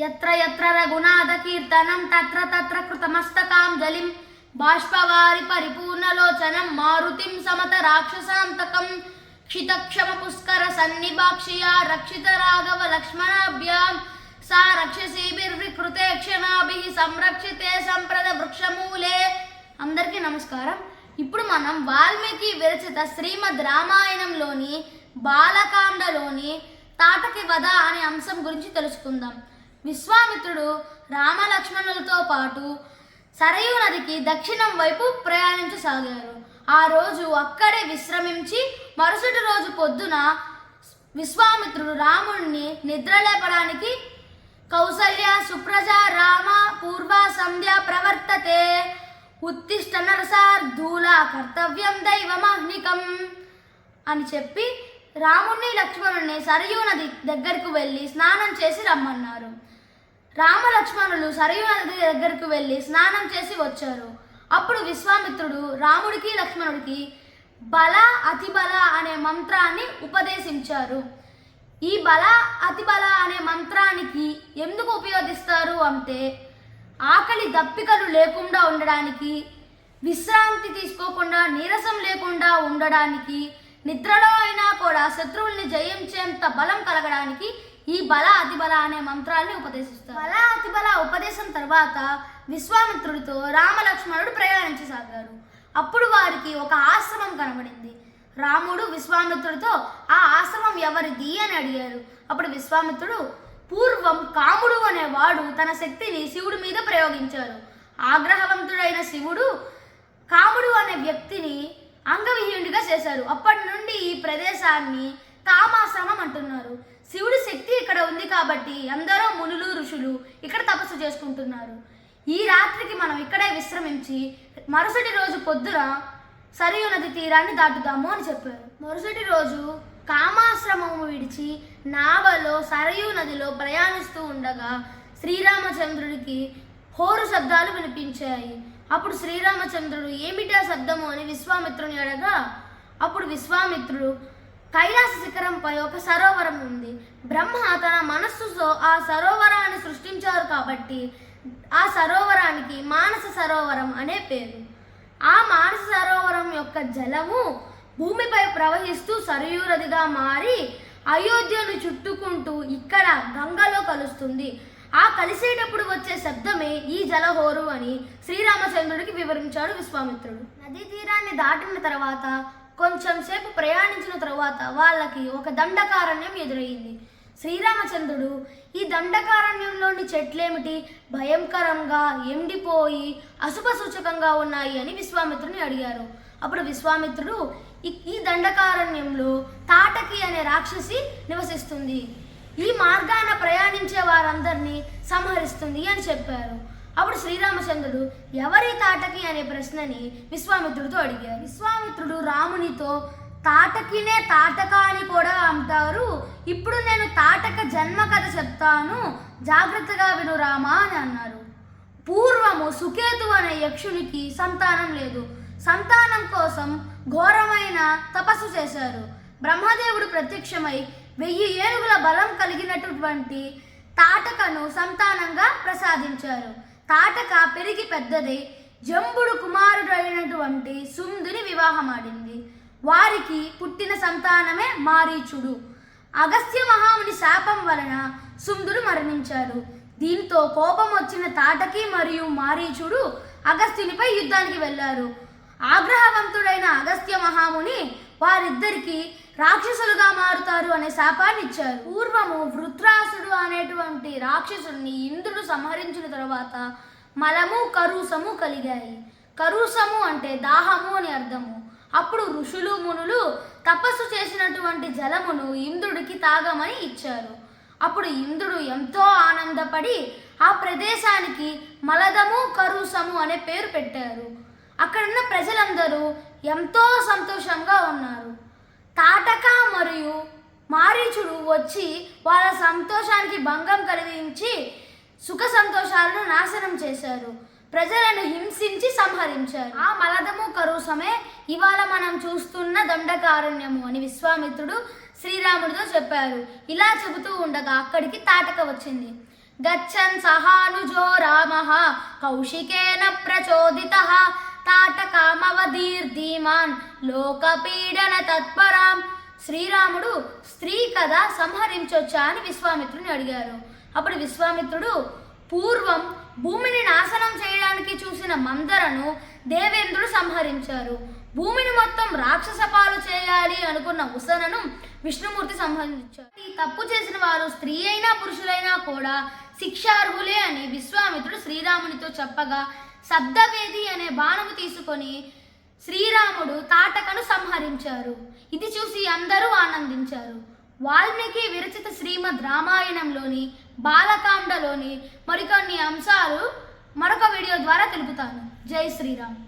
యత్ర యత్ర రఘునాథ కీర్తనం తత్ర తత్ర కృతమస్తకాంజలిం బాష్పవారి పరిపూర్ణలోచనం మారుతిం సమత రాక్షసాంతకం క్షితక్షమ పుష్కర సన్నిభాక్షియా రక్షిత రాఘవ లక్ష్మణాభ్యాం సా రక్షసీభిర్వికృతే క్షణాభిః సంరక్షితే సంప్రద వృక్షమూలే. అందరికీ నమస్కారం. ఇప్పుడు మనం వాల్మీకి విరచిత శ్రీమద్ రామాయణంలోని బాలకాండలోని తాటకి వధ అనే అంశం గురించి తెలుసుకుందాం. విశ్వామిత్రుడు రామలక్ష్మణులతో పాటు సరయూ నదికి దక్షిణం వైపు ప్రయాణించసాగారు. ఆ రోజు అక్కడే విశ్రమించి మరుసటి రోజు పొద్దున విశ్వామిత్రుడు రాముడిని నిద్రలేపడానికి కౌసల్య సుప్రజ రామ పూర్వ సంధ్య ప్రవర్తతే ఉత్తిష్ట నరసార్ధూల కర్తవ్యం దైవమాహ్నికం అని చెప్పి రాముడిని లక్ష్మణుడిని సరయూ నది దగ్గరకు వెళ్ళి స్నానం చేసి రమ్మన్నారు. రామలక్ష్మణులు సరయూ నది దగ్గరకు వెళ్ళి స్నానం చేసి వచ్చారు. అప్పుడు విశ్వామిత్రుడు రాముడికి లక్ష్మణుడికి బల అతిబల అనే మంత్రాన్ని ఉపదేశించారు. ఈ బల అతిబల అనే మంత్రానికి ఎందుకు ఉపయోగిస్తారు అంటే ఆకలి దప్పికలు లేకుండా ఉండడానికి, విశ్రాంతి తీసుకోకుండా నీరసం లేకుండా ఉండడానికి, నిద్రలో అయినా కూడా శత్రువుల్ని జయించేంత బలం కలగడానికి ఈ బల అతిబల అనే మంత్రాన్ని ఉపదేశిస్తారు. బల అతిబల ఉపదేశం తర్వాత విశ్వామిత్రుడితో రామలక్ష్మణుడు ప్రయాణించసాగారు. అప్పుడు వారికి ఒక ఆశ్రమం కనబడింది. రాముడు విశ్వామిత్రుడితో ఆ ఆశ్రమం ఎవరిది అని అడిగారు. అప్పుడు విశ్వామిత్రుడు పూర్వం కాముడు అనేవాడు తన శక్తిని శివుడి మీద ప్రయోగించారు. ఆగ్రహవంతుడైన శివుడు కాముడు అనే వ్యక్తిని అంగవిహీనుడిగా చేశారు. అప్పటి నుండి ఈ ప్రదేశాన్ని కామాశ్రమం అంటున్నారు. శివుడి శక్తి ఇక్కడ ఉంది కాబట్టి అందరూ మునులు ఋషులు ఇక్కడ తపస్సు చేసుకుంటున్నారు. ఈ రాత్రికి మనం ఇక్కడే విశ్రమించి మరుసటి రోజు పొద్దున సరయూ నది తీరాన్ని దాటుదాము అని చెప్పారు. మరుసటి రోజు కామాశ్రమము విడిచి నావలో సరయూ నదిలో ప్రయాణిస్తూ ఉండగా శ్రీరామచంద్రుడికి హోరు శబ్దాలు వినిపించాయి. అప్పుడు శ్రీరామచంద్రుడు ఏమిటా శబ్దము అని విశ్వామిత్రుని అడగా అప్పుడు విశ్వామిత్రుడు కైలాస శిఖరంపై ఒక సరోవరం ఉంది. బ్రహ్మ తన మనస్సుతో ఆ సరోవరాన్ని సృష్టించారు కాబట్టి ఆ సరోవరానికి మానస సరోవరం అనే పేరు. ఆ మానస సరోవరం యొక్క జలము భూమిపై ప్రవహిస్తూ సరయూ నదిగా మారి అయోధ్యను చుట్టుకుంటూ ఇక్కడ గంగలో కలుస్తుంది. ఆ కలిసేటప్పుడు వచ్చే శబ్దమే ఈ జలహోరు అని శ్రీరామచంద్రుడికి వివరించాడు విశ్వామిత్రుడు. నదీ తీరాన్ని దాటిన తర్వాత కొంచెం సేపు ప్రయాణించిన తర్వాత వాళ్ళకి ఒక దండకారణ్యం ఎదురయ్యింది. శ్రీరామచంద్రుడు ఈ దండకారణ్యంలోని చెట్లేమిటి భయంకరంగా ఎండిపోయి అశుభ సూచకంగా ఉన్నాయి అని విశ్వామిత్రుని అడిగారు. అప్పుడు విశ్వామిత్రుడు ఈ దండకారణ్యంలో తాటకి అనే రాక్షసి నివసిస్తుంది, ఈ మార్గాన ప్రయాణించే వారందరినీ సంహరిస్తుంది అని చెప్పారు. అప్పుడు శ్రీరామచంద్రుడు ఎవరి తాటకి అనే ప్రశ్నని విశ్వామిత్రుడితో అడిగారు. విశ్వామిత్రుడు రామునితో తాటకినే తాటక అని కూడా అంటారు, ఇప్పుడు నేను తాటక జన్మ కథ చెప్తాను, జాగ్రత్తగా విను రామా అని అన్నారు. పూర్వము సుకేతు అనే యక్షునికి సంతానం లేదు. సంతానం కోసం ఘోరమైన తపస్సు చేశారు. బ్రహ్మదేవుడు ప్రత్యక్షమై 1000 ఏనుగుల బలం కలిగినటువంటి తాటకను సంతానంగా ప్రసాదించారు. తాటక పెరిగి పెద్దదై జంబుడు కుమారుడైనటువంటి సుందుని వివాహమాడింది. వారికి పుట్టిన సంతానమే మారీచుడు. అగస్త్య మహాముని శాపం వలన సుందుడు మరణించాడు. దీంతో కోపం వచ్చిన తాటకి మరియు మారీచుడు అగస్త్యునిపై యుద్ధానికి వెళ్ళారు. ఆగ్రహవంతుడైన అగస్త్య మహాముని వారిద్దరికి రాక్షసులుగా మారుతారు అనే శాపాన్ని ఇచ్చారు. పూర్వము వృత్రాసుడు అనేటువంటి రాక్షసుడిని ఇంద్రుడు సంహరించిన తర్వాత మలము కరుసము కలిగాయి. కరుసము అంటే దాహము అని అర్థము. అప్పుడు ఋషులు మునులు తపస్సు చేసినటువంటి జలమును ఇంద్రుడికి తాగమని ఇచ్చారు. అప్పుడు ఇంద్రుడు ఎంతో ఆనందపడి ఆ ప్రదేశానికి మలదము కరుసము అనే పేరు పెట్టారు. అక్కడున్న ప్రజలందరూ ఎంతో సంతోషంగా ఉన్నారు. తాటక మరియు మారీచుడు వచ్చి వాళ్ళ సంతోషానికి భంగం కలిగించి సుఖ సంతోషాలను నాశనం చేశారు. ప్రజలను హింసించి సంహరించారు. ఆ మలదము కరుసమే ఇవాళ మనం చూస్తున్న దండకారణ్యము అని విశ్వామిత్రుడు శ్రీరాముడితో చెప్పారు. ఇలా చెబుతూ ఉండగా అక్కడికి తాటక వచ్చింది. గచ్చన్ సహానుజో రామః కౌశికేన ప్రచోదితః తాటకామవధీర్ధీమాన్ లోకపీడన తత్పరాం. శ్రీరాముడు స్త్రీ కదా సంహరించొచ్చా అని విశ్వామిత్రుని అడిగారు. అప్పుడు విశ్వామిత్రుడు, పూర్వం భూమిని నాశనం చేయడానికి చూసిన మందరను దేవేంద్రుడు సంహరించారు. భూమిని మొత్తం రాక్షస పాలు చేయాలి అనుకున్న ఉసనను విష్ణుమూర్తి సంహరించారు. ఈ తప్పు చేసిన వారు స్త్రీ అయినా పురుషులైనా కూడా శిక్షార్హులే అని విశ్వామిత్రుడు శ్రీరామునితో చెప్పగా శబ్దవేది అనే బాణము తీసుకొని శ్రీరాముడు తాటకను సంహరించారు. ఇది చూసి అందరూ ఆనందించారు. వాల్మీకి విరచిత శ్రీమద్ రామాయణంలోని బాలకాండలోని మరికొన్ని అంశాలు మరొక వీడియో ద్వారా తెలుపుతాను. జై శ్రీరామ్.